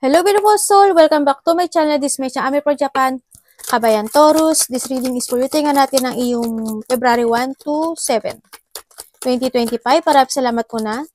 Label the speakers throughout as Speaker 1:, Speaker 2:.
Speaker 1: Hello beautiful soul! Welcome back to my channel. This is my channel, Ami from Japan, Kabayan Taurus. This reading is for you. Tingnan natin ang iyong February 1 to 7, 2025. Salamat po na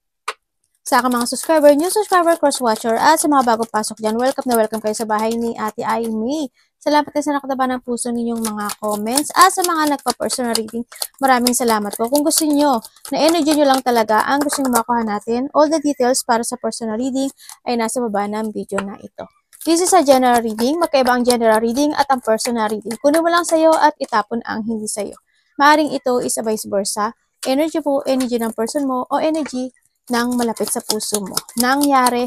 Speaker 1: sa aking mga subscriber, new subscriber, cross-watcher, at sa mga bagong pasok dyan. Welcome na welcome kayo sa bahay ni Ate Aimee. Salamat din sa nakataba ng puso ninyong mga comments. At sa mga nagpa-personal reading, maraming salamat po. Kung gusto niyo na energy nyo lang talaga ang gusto nyo makuha natin, all the details para sa personal reading ay nasa baba ng video na ito. This is a general reading. Magkaiba ang general reading at ang personal reading. Kunin mo lang sa'yo at itapon ang hindi sa'yo. Maaring ito is a vice versa. Energy po, energy ng person mo o energy ng malapit sa puso mo. Nangyayari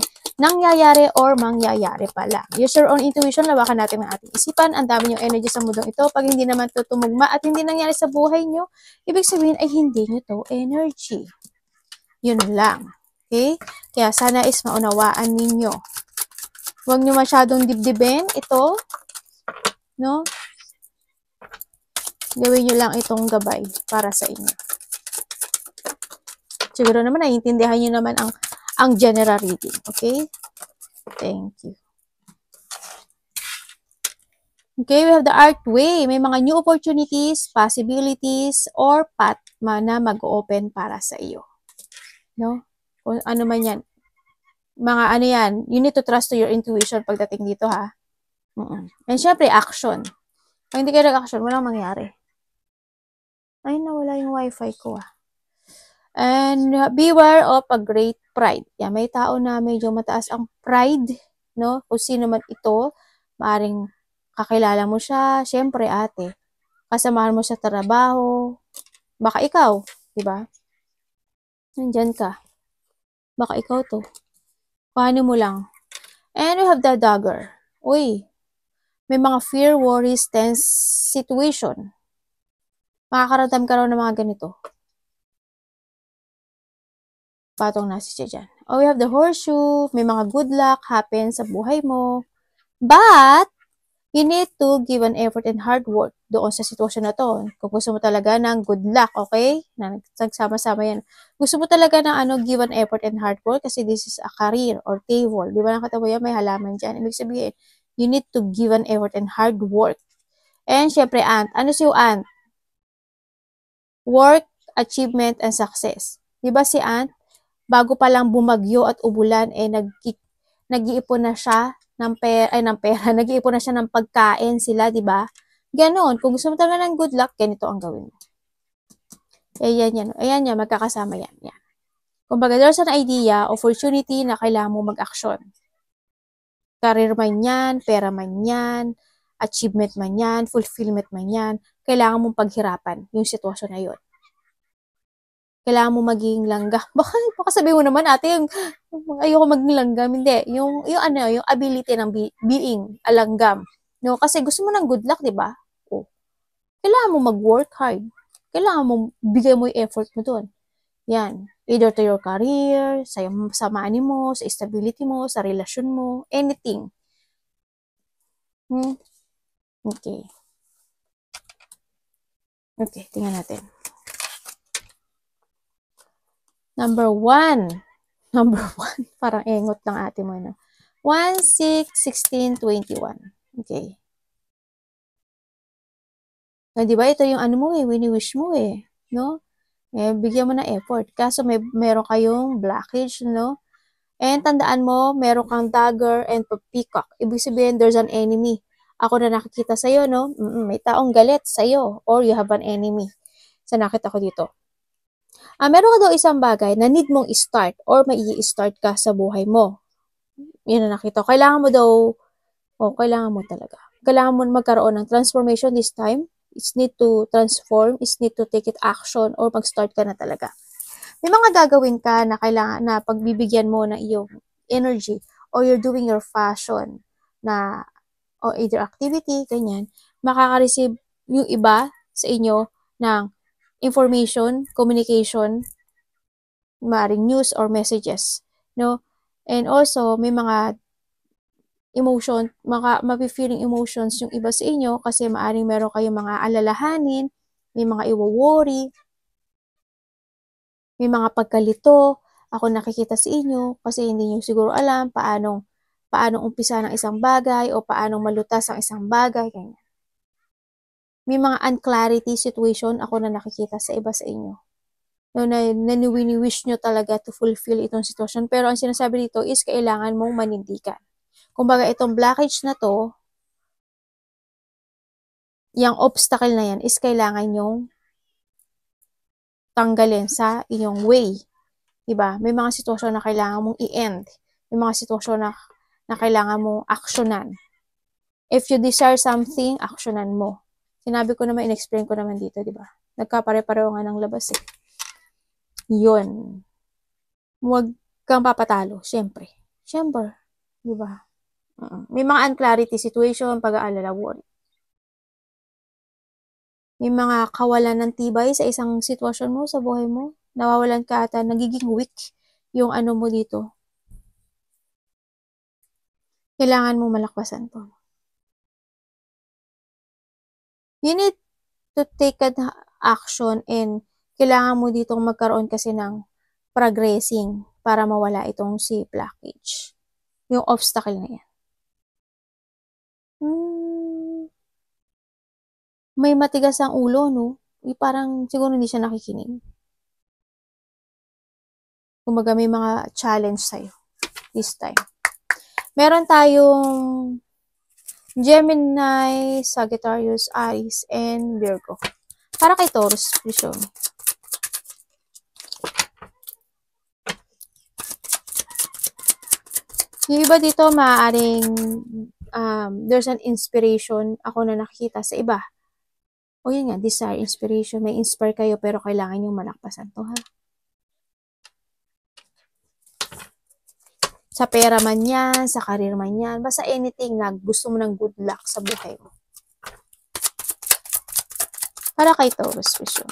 Speaker 1: or mangyayari pala. Use your own intuition, lawakan natin ang ating isipan. Ang dami yung energy sa mundong ito. Pag hindi naman ito tumugma at hindi nangyari sa buhay nyo, ibig sabihin ay hindi nyo to energy. Yun lang. Okay? Kaya sana is maunawaan ninyo. Huwag nyo masyadong dibdibin ito. No? Gawin nyo lang itong gabay para sa inyo. Siguro naman naiintindihan nyo naman ang general reading. Okay? Thank you. Okay, we have the Archway. May mga new opportunities, possibilities, or path na mag-open para sa iyo. No? Kung ano man yan. Mga ano yan, you need to trust to your intuition pagdating dito ha. And syempre, action. Kung hindi kayo nag-action, walang mangyari. Ay, nawala yung wifi ko ah. And beware of a great pride. Yan, may tao na medyo mataas ang pride, no? Kung sino man ito, maaring kakilala mo siya, syempre ate, kasamahan mo sa trabaho, baka ikaw, di ba? Nandyan ka. Baka ikaw to. Paano mo lang. And we have the dagger. Uy, may mga fear, worries, tense situation. Makakaramdam ka raw ng mga ganito. Patong na siya dyan. Oh, we have the horseshoe. May mga good luck happen sa buhay mo. But, you need to give an effort and hard work doon sa sitwasyon na to. Kung gusto mo talaga ng good luck, okay? Nagsama-sama yan. Gusto mo talaga ng give an effort and hard work kasi this is a career or table. Di ba nakita mo yan? May halaman dyan. Ibig sabihin, you need to give an effort and hard work. And syempre, ant. Ano si ant? Work, achievement, and success. Di ba si ant? Bago pa lang bumagyo at umulan, nag-iipon na siya ng pera, nag-iipon na siya ng pagkain sila, di ba? Ganon, kung gusto mo talaga ng good luck, ganito ang gawin mo. Ayan yan, magkakasama yan. Yan. Kumbaga, there's an idea, opportunity na kailangan mo mag-action. Career man yan, pera man yan, achievement man yan, fulfillment man yan, kailangan mong paghirapan yung sitwasyon na yun. Kailangan mo maging langgam. Baka sabihin mo naman, ate, ayoko maging langgam. Hindi. Yung ability ng being a langgam. No? Kasi gusto mo ng good luck, di ba? Oh. Kailangan mo mag-work hard. Kailangan mo bigay mo yung effort mo doon. Yan. Either to your career, sa money mo, sa stability mo, sa relasyon mo, anything. Okay. Okay, tingnan natin. Number 1. Parang engot ng ate mo. 1, 6, 16, 21. Okay. Di ba ito yung mo wini-wish mo no? Bigyan mo na effort. Kaso meron kayong blockage, no? And tandaan mo, meron kang dagger and peacock. Ibig sabihin, there's an enemy. Ako na nakikita sa'yo, no? May taong galit sa'yo or you have an enemy. So, nakita ko dito. Meron ka daw isang bagay na need mong i-start or may i-start ka sa buhay mo. Yun na nakita. Kailangan mo talaga. Kailangan mo magkaroon ng transformation this time. It's need to transform, it's need to take it action or mag-start ka na talaga. May mga gagawin ka na kailangan na pagbibigyan mo ng iyong energy or you're doing your fashion na or either activity, ganyan, makaka-receive yung iba sa inyo ng information, communication, maaaring news or messages, no? And also, may mga emotion, mapi-feeling emotions yung iba sa inyo kasi maaaring meron kayong mga alalahanin, may mga iwo-worry, may mga pagkalito, ako nakikita sa inyo kasi hindi nyo siguro alam paano paano umpisa ng isang bagay o paano malutas ang isang bagay, ganyan. May mga unclarity situation ako na nakikita sa iba sa inyo. No, na wish nyo talaga to fulfill itong sitwasyon. Pero ang sinasabi dito is kailangan mong manindigan. Kumbaga itong blockage na to, yung obstacle na yan is kailangan nyong tanggalin sa inyong way. Diba? May mga sitwasyon na kailangan mong i-end. May mga sitwasyon na kailangan mong aksyonan. If you desire something, aksyonan mo. Sinabi ko naman, in-explain ko naman dito, diba? Nagkapare-pareho nga ng labas eh. Yun. Huwag kang papatalo, syempre. Syempre. Diba? May mga unclarity situation, pag-aalala, worry. May mga kawalan ng tibay sa isang sitwasyon mo, sa buhay mo. Nawawalan ka ata, nagiging weak yung ano mo dito. Kailangan mo malakpasan to. You need to take an action and kailangan mo ditong magkaroon kasi ng progressing para mawala itong si blockage. Yung obstacle na yan. May matigas ang ulo, no? Parang siguro hindi siya nakikinig. Kumaga may mga challenge sa'yo this time. Meron tayong Gemini, Sagittarius, Aries, and Virgo. Para kay Taurus, please show me. Yung iba dito, maaaring there's an inspiration ako na nakikita sa iba. O yun nga, desire, inspiration. May inspire kayo pero kailangan yung malakpasan to, ha? Sa pera man yan, sa career man yan, basta anything na gusto mo ng good luck sa buhay mo. Para kay Taurus, vision.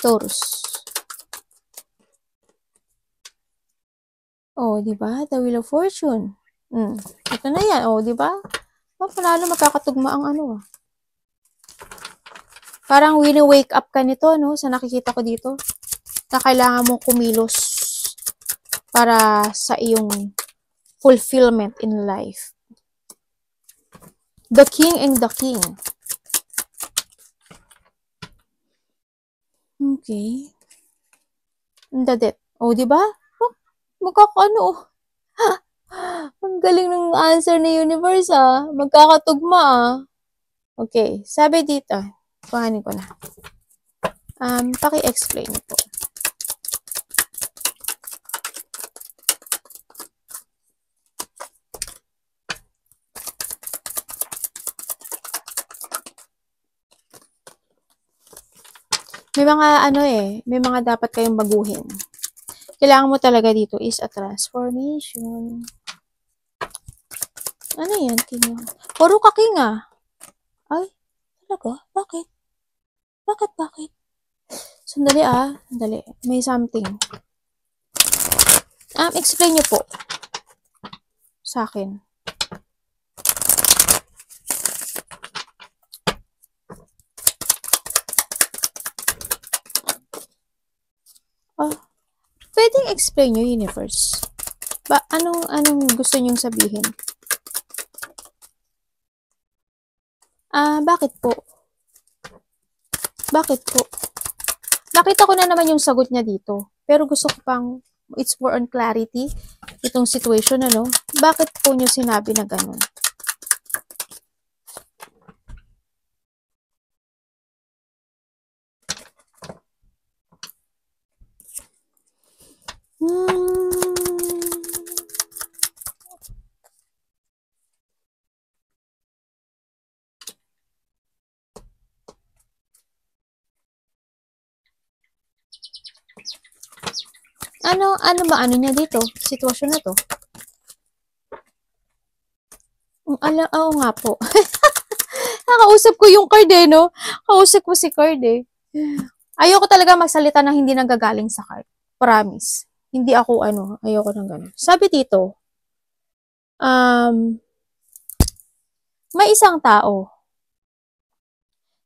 Speaker 1: Taurus. Oh, di ba? The Wheel of Fortune. Ito na yan. Oh, di ba? Panalo, magkakatugma ang ano. Parang wini-wake up ka nito, no? Sa nakikita ko dito. Na kailangan mong kumilos para sa iyong fulfillment in life. The King and the King. Okay. The Death. Oh, di ba? Oh, magkakaano. Ang galing ng answer ni universe, ah. Magkakatugma, ah. Okay. Sabi dito, kuhanin ko na. Paki-explain po. May mga may mga dapat kayong baguhin. Kailangan mo talaga dito is a transformation. Ano yan, King? Puro ka, King, ah. Ay, talaga? Bakit? Bakit? Sandali, ah. Sandali. May something. Explain nyo po. Sa akin. Pwedeng explain nyo, universe. Anong gusto nyong sabihin? Bakit po? Bakit po? Nakita ko na naman yung sagot niya dito. Pero gusto ko pang, it's more on clarity, itong situation, ano? Bakit po nyo sinabi na ganun? Ano niya dito? Sitwasyon na to. Oo nga po. Nakausap ko yung card eh, no? Kausap ko si card eh. Ayoko talaga magsalita na hindi nanggagaling sa card. Promise. Hindi ako ayoko ng gano'n. Sabi dito, may isang tao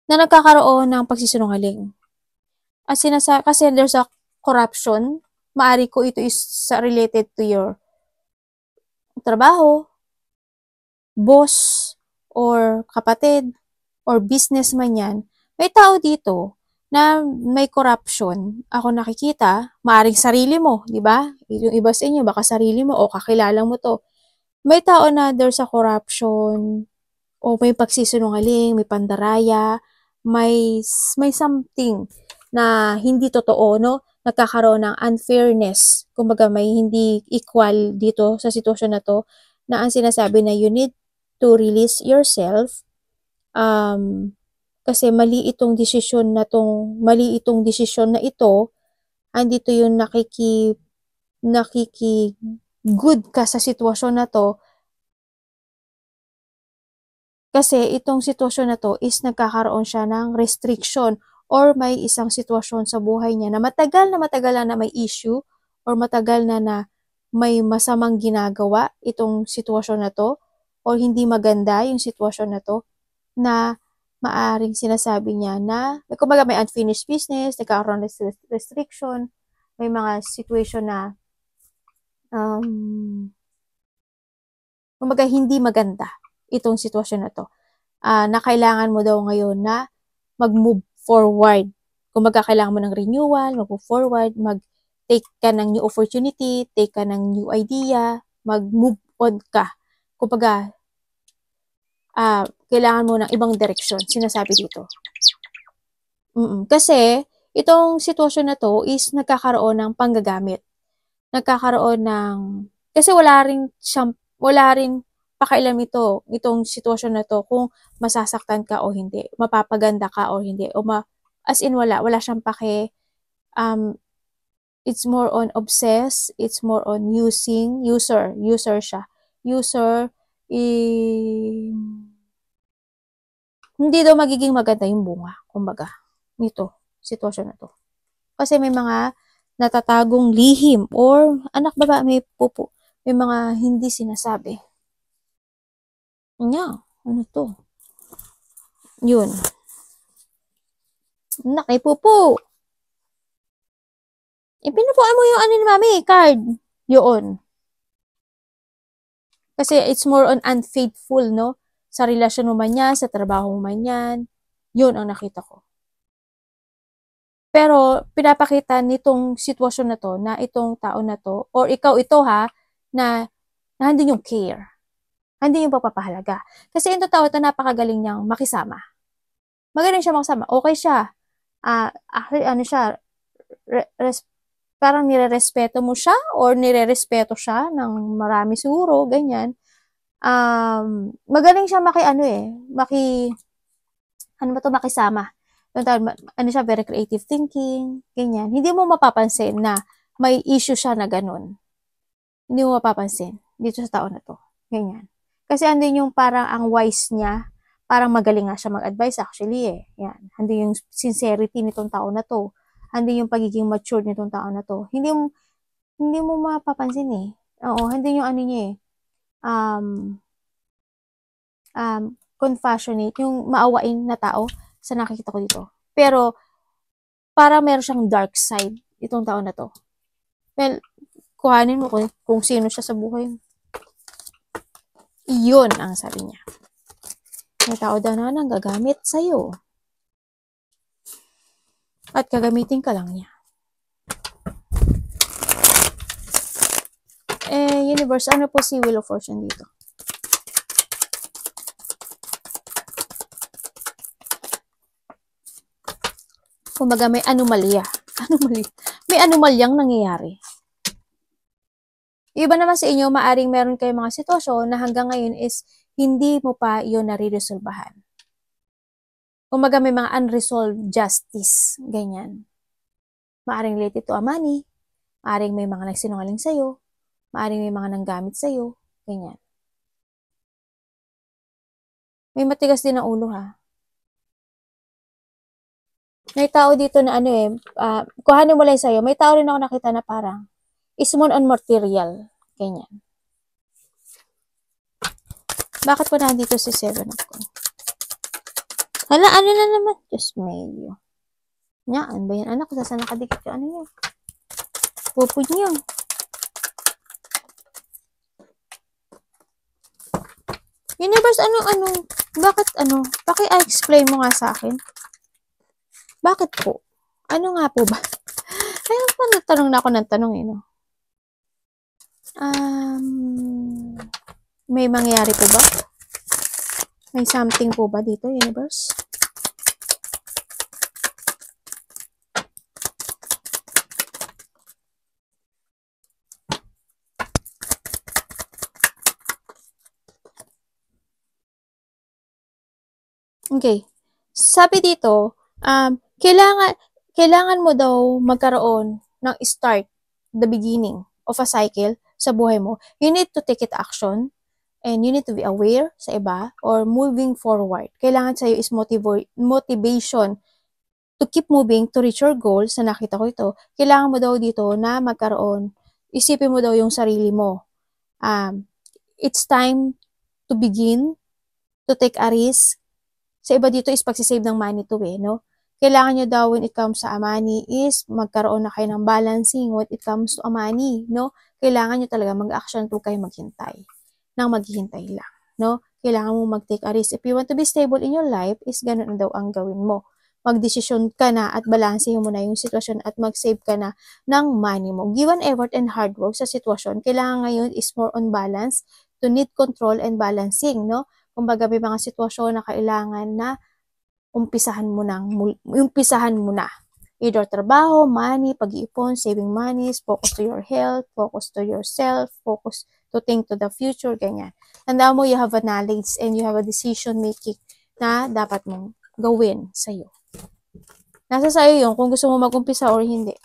Speaker 1: na nagkakaroon ng pagsisinungaling. Kasi there's a corruption, maari ko ito is related to your trabaho, boss, or kapatid, or businessman yan. May tao dito na may corruption. Ako nakikita, maaring sarili mo, di ba? Yung iba sa inyo, baka sarili mo o kakilala mo to. May tao na there's a corruption, o may pagsisinungaling, may pandaraya, may something na hindi totoo, no? Nagkakaroon ng unfairness. Kumbaga, may hindi equal dito sa sitwasyon na to, na ang sinasabi na you need to release yourself, kasi mali itong desisyon na ito, andito yung good ka sa sitwasyon na to, kasi itong sitwasyon na to is nagkakaroon siya ng restriction or may isang sitwasyon sa buhay niya na matagal na may issue or matagal na may masamang ginagawa itong sitwasyon na to or hindi maganda yung sitwasyon na to, na maaring sinasabi niya na kumbaga may unfinished business, nagkakaroon ng restriction, may mga situation na kumbaga hindi maganda itong sitwasyon na to, na kailangan mo daw ngayon na mag-move forward. Kumbaga kailangan mo ng renewal, mag-move forward, mag-take ka ng new opportunity, take ka ng new idea, mag-move on ka. Kumbaga, kailangan mo ng ibang direksyon, sinasabi dito. Kasi, itong sitwasyon na to is nagkakaroon ng panggagamit. Nagkakaroon ng, kasi wala rin pakailam itong sitwasyon na to kung masasaktan ka o hindi, mapapaganda ka o hindi, as in wala siyang pake. It's more on obsess, it's more on user siya. Hindi daw magiging maganda yung bunga, kumbaga, nito, sitwasyon na to. Kasi may mga natatagong lihim or anak baba, may pupo, may mga hindi sinasabi. Ano to? Yun. Anak, may pupo. Pinupuan mo yung ano ni mami, card. Yun. Kasi it's more on unfaithful, no? Sa relasyon mo man yan, sa trabaho mo man yan. Yun ang nakita ko. Pero, pinapakita nitong sitwasyon na to, na itong tao na to, or ikaw ito ha, na hindi yung care. Hindi yung pagpapahalaga. Kasi itong tao ito, napakagaling niyang makisama. Magaling siya makisama. Okay siya. Actually, ano siya, parang nire-respeto mo siya or nire-respeto siya ng marami siguro, ganyan. Magaling siya makisama. Ano siya, very creative thinking, ganyan. Hindi mo mapapansin na may issue siya na ganun. Hindi mo mapapansin dito sa tao na to. Ganyan. Kasi andun yung parang ang wise niya, parang magaling nga siya mag-advise actually eh. Yan. Andun yung sincerity nitong tao na to. Andun yung pagiging mature nitong tao na to. Hindi mo mapapansin eh. Oo, andun yung ano niya eh. Compassionate, yung maawain na tao sa nakikita ko dito. Pero, para meron siyang dark side itong tao na to. Well, kuhanin mo kung sino siya sa buhay. Iyon ang sabi niya. May tao daw na gagamit sa'yo. At gagamitin ka lang niya. Universe, ano po si Wheel of Fortune dito? Kumbaga may anomalya. May anomalyang nangyayari. Iba naman sa inyo, maaring meron kayong mga sitwasyon na hanggang ngayon is hindi mo pa yun nare-resolbahan. Kumbaga may mga unresolved justice. Ganyan. Maaring related to money. Maaring may mga nagsinungaling sa'yo. Maaring may mga nanggamit sa'yo. Ganyan. May matigas din ang ulo ha. May tao dito na kuhanin mo lang sa'yo. May tao rin ako nakita na parang is more on material. Ganyan. Bakit po nandito si Seven of Coins? Hala, ano na naman? Diyos medyo. Yan ba yan? Anak, saan nakadikit yung ano yun? Pupo niyo. Universe, bakit paki-explain mo nga sa akin? Bakit po? Ano nga po ba? Ayun pa, natanong na ako ng tanong, no? May mangyayari po ba? May something po ba dito, Universe? Okay. Sabi dito, kailangan mo daw magkaroon ng start, the beginning of a cycle sa buhay mo. You need to take it action and you need to be aware sa iba or moving forward. Kailangan sa'yo is motivation to keep moving to reach your goals na nakita ko ito. Kailangan mo daw dito na magkaroon, isipin mo daw yung sarili mo. It's time to begin to take a risk. Sa iba dito is pagsisave ng money to no? Kailangan nyo daw when it comes sa money is magkaroon na kayo ng balancing when it comes to money, no? Kailangan nyo talaga mag-action to kayo maghintay. Nang maghihintay lang, no? Kailangan mo mag-take a risk. If you want to be stable in your life, is ganun daw ang gawin mo. Magdesisyon ka na at balansehin mo na yung sitwasyon at mag-save ka na ng money mo. Given effort and hard work sa sitwasyon, kailangan ngayon is more on balance to need control and balancing, no? Kumbaga may mga sitwasyon na kailangan na umpisahan mo na. Either trabaho, money, pag-iipon, saving monies, focus to your health, focus to yourself, focus to think to the future, ganyan. Tandaan mo, you have a knowledge and you have a decision making na dapat mong gawin sa'yo. Nasa sa'yo yun kung gusto mo mag-umpisa or hindi.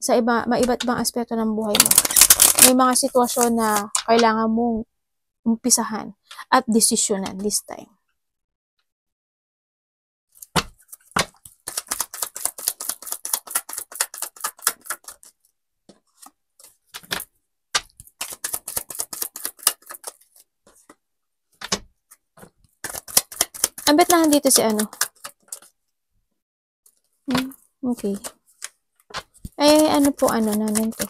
Speaker 1: Sa maiba't ibang aspeto ng buhay mo. May mga sitwasyon na kailangan mong umpisahan at desisyonan this time. Ambet na dito si ano. Okay. Ay, ano po namin to?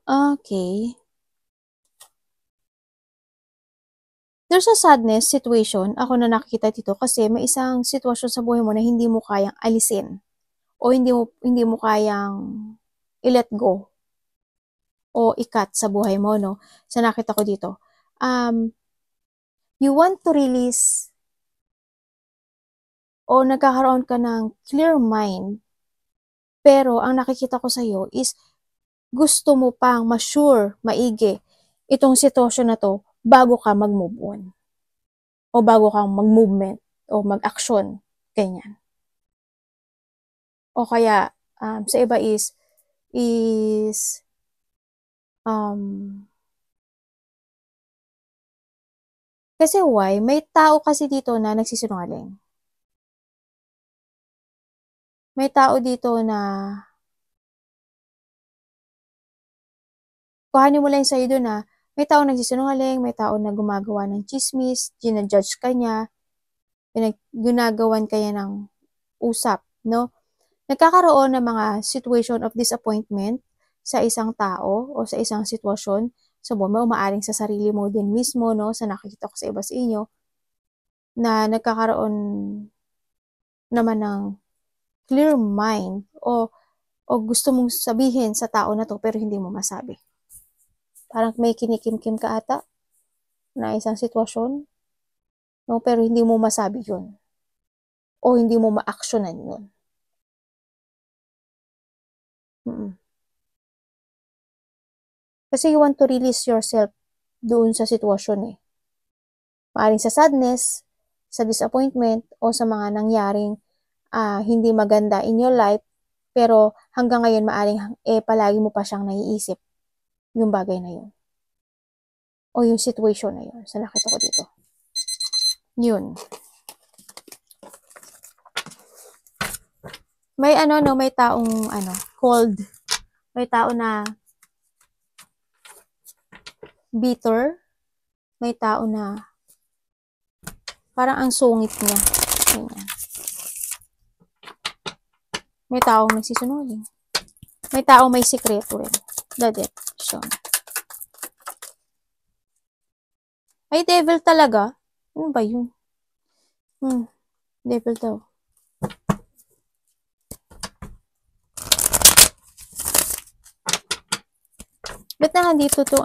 Speaker 1: Okay. There's a sadness situation, ako na nakikita dito kasi may isang sitwasyon sa buhay mo na hindi mo kayang alisin o hindi mo kayang i-let go o i-cut sa buhay mo, no? Sa nakita ko dito. You want to release o nagkakaroon ka ng clear mind, pero ang nakikita ko sa'yo is gusto mo pang ma-sure, maigi itong sitwasyon na to bago ka mag-move on. O bago kang mag-movement o mag-action. Ganyan. O kaya, sa iba is kasi why? May tao kasi dito na nagsisinungaling. May tao dito na kuhanin mo lang sa'yo doon na may tao nagsisinungaling, may tao na gumagawa ng chismis, ginajudge ka niya, ginagawan kaya ng usap, no? Nagkakaroon ng mga situation of disappointment sa isang tao o sa isang sitwasyon sa buhay mo, maaring sa sarili mo din mismo, no? Sa nakikita ko sa iba sa inyo, na nagkakaroon naman ng clear mind o gusto mong sabihin sa tao na to pero hindi mo masabi. Parang may kinikim-kim ka ata na isang sitwasyon, no? Pero hindi mo masabi yun. O hindi mo ma-actionan yun. Kasi you want to release yourself doon sa sitwasyon eh. Maaring sa sadness, sa disappointment, o sa mga nangyaring hindi maganda in your life, pero hanggang ngayon maaring palagi mo pa siyang naiisip yung bagay na yun. o yung situation na yun. So, nakita ko dito. Yun. May may taong, cold. May tao na bitter. May tao na parang ang sungit niya. Ganyan. May taong nagsisunod. May taong may sikreto rin. The Death shown. Ay, devil talaga? Ano ba yun? Devil daw. Ba't na nandito to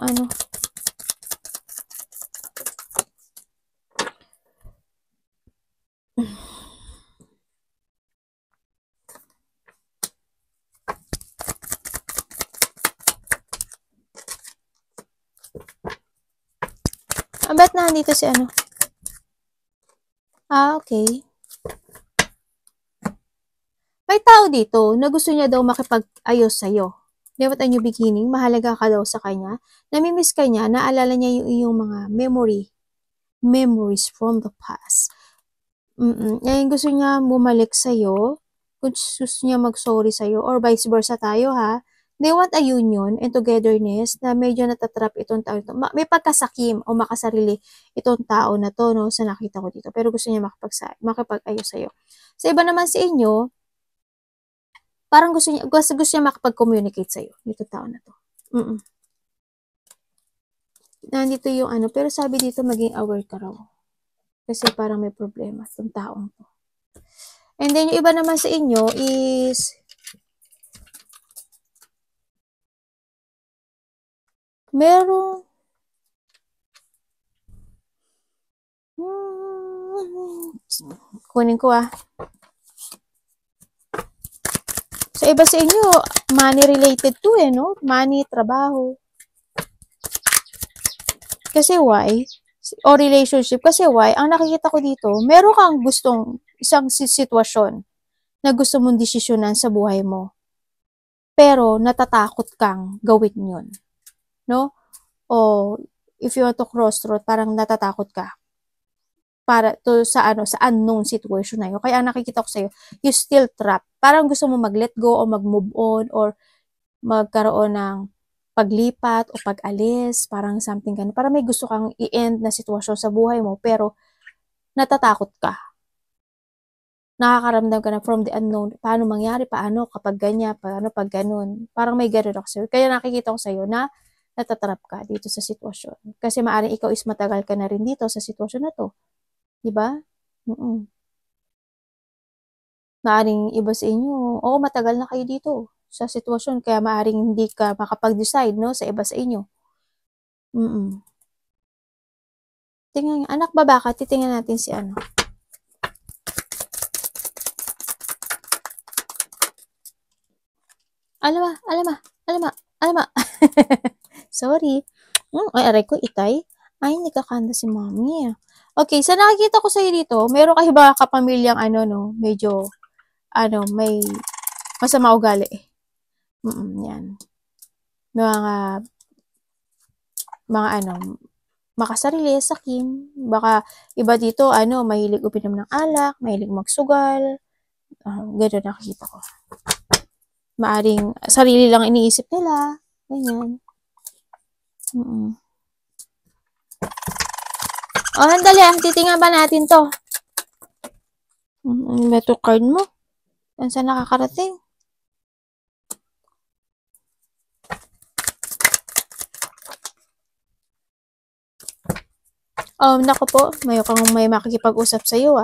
Speaker 1: ba't na nandito si okay. May tao dito na gusto niya daw makipag-ayos sa'yo. Dapat a new beginning, mahalaga ka daw sa kanya. Namimiss ka niya, naalala niya yung mga memories from the past. Ngayon gusto niya bumalik sa'yo, gusto niya mag-sorry sa'yo, or vice versa tayo ha. They want a union and togetherness na medyo natatrap itong tao ito. May pagkasakim o makasarili itong tao na to, no, sa nakita ko dito. Pero gusto niya makipag-ayos sa'yo. Sa iba naman sa inyo, parang gusto niya makapag-communicate sa'yo. Dito tao na to. Nandito yung pero sabi dito maging aware ka raw. Kasi parang may problema itong taong to. And then yung iba naman sa inyo is meron kunin ko sa iba sa inyo, money related to no? Money, trabaho. Kasi why? O relationship. Kasi why? Ang nakikita ko dito, meron kang gustong isang sitwasyon na gusto mong desisyonan sa buhay mo. Pero natatakot kang gawin yun. No? O if you want to cross road, parang natatakot ka. Para to sa unknown situation na yun. Kaya nakikita ko sa'yo, you still trapped. Parang gusto mo mag-let go o mag-move on or magkaroon ng paglipat o pag-alis, parang something ganun. Parang may gusto kang i-end na sitwasyon sa buhay mo, pero natatakot ka. Nakakaramdam ka na from the unknown. Paano mangyari? Paano kapag ganyan? Paano pag ganun? Parang may ganun ako sa'yo. Kaya nakikita ko sa'yo na natatrap ka dito sa sitwasyon. Kasi maaaring ikaw is matagal ka na rin dito sa sitwasyon na to. Diba? Maaaring iba sa inyo, matagal na kayo dito sa sitwasyon, kaya maaaring hindi ka makapag-decide, no, sa iba sa inyo. Tingnan nga, anak ba baka? Titingnan natin si Alama. Sorry. Ay, aray ko, itay. Ay, nagkakanda si mami. Okay, sa nakikita ko sa'yo dito, meron kayo ba kapamilyang medyo, may masama ugali. Yan. Mga makasarili, sakim. Baka iba dito, mahilig uminom ng alak, mahilig magsugal. Gano'n nakikita ko. Maaring sarili lang iniisip nila. Ganyan. Handali titingnan ba natin to? Ano ba ito card mo? Saan nakakarating? Naku po, may makikipag-usap sa'yo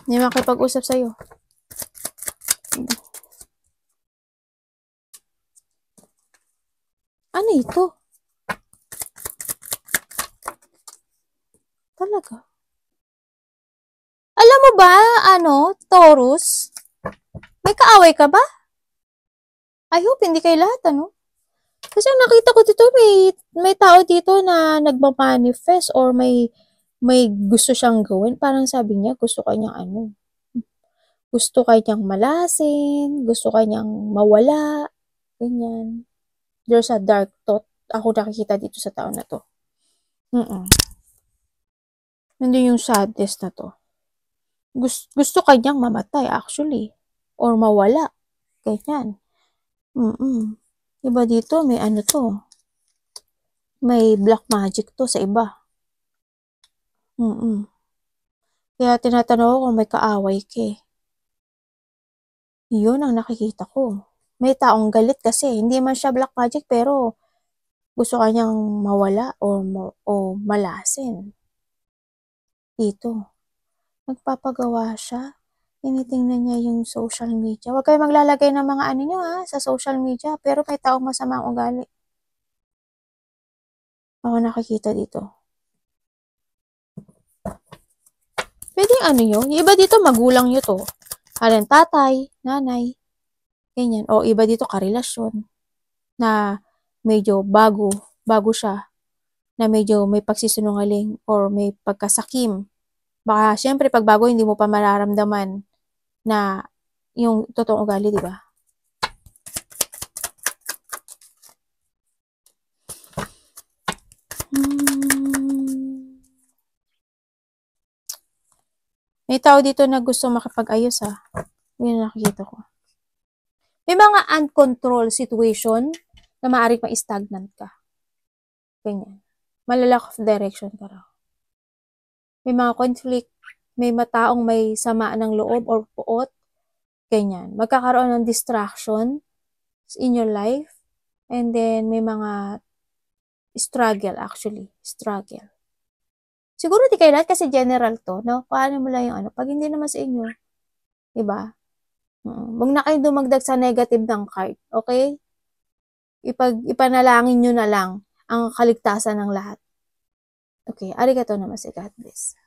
Speaker 1: may makikipag-usap sa'yo. Ano ito? Talaga? Alam mo ba, Taurus? May kaaway ka ba? I hope hindi kayo lahat, Kasi nakita ko dito, may tao dito na nagmamanifest or may gusto siyang gawin. Parang sabi niya, gusto kanyang gusto kanyang malasin, gusto kanyang mawala, ganyan. There's a dark thought ako nakikita dito sa taon na to. Nandun yung sadness na to. Gusto kanyang mamatay actually. Or mawala. Ganyan. Diba dito may ano to. May black magic to sa iba. Kaya tinatanong ko kung may kaaway ka. Yun ang nakikita ko. May taong galit kasi. Hindi man siya black magic pero gusto kanyang mawala o malasin. Dito. Nagpapagawa siya. Tinitingnan niya yung social media. Huwag kayo maglalagay ng mga ano nyo sa social media. Pero may taong masama ang ugali. Ako nakikita dito. Pwede ano nyo. Yung iba dito magulang nyo to. Halimbawa tatay, nanay. Ganyan. O iba dito karelasyon. Na medyo bago siya. Na medyo may pagsisinungaling or may pagkasakim. Baka syempre pag bago hindi mo pa mararamdaman na yung totoong ugali, di ba? May tao dito na gusto makipag-ayos Yun ang nakikita ko. May mga uncontrolled situation na maaaring ma-stagnant ka. Ganyan. Malalack of direction ka raw. May mga conflict, may mataong may sama ng loob or puot. Ganyan. Magkakaroon ng distraction in your life. And then, may mga struggle actually. Struggle. Siguro di kayo lahat kasi general to, no? Paano mo lang yung ano? Pag hindi naman sa inyo, diba? Huwag na kayo dumagdag sa negative ng card, okay? Ipanalangin nyo na lang ang kaligtasan ng lahat. Okay, arigato namaste, God bless.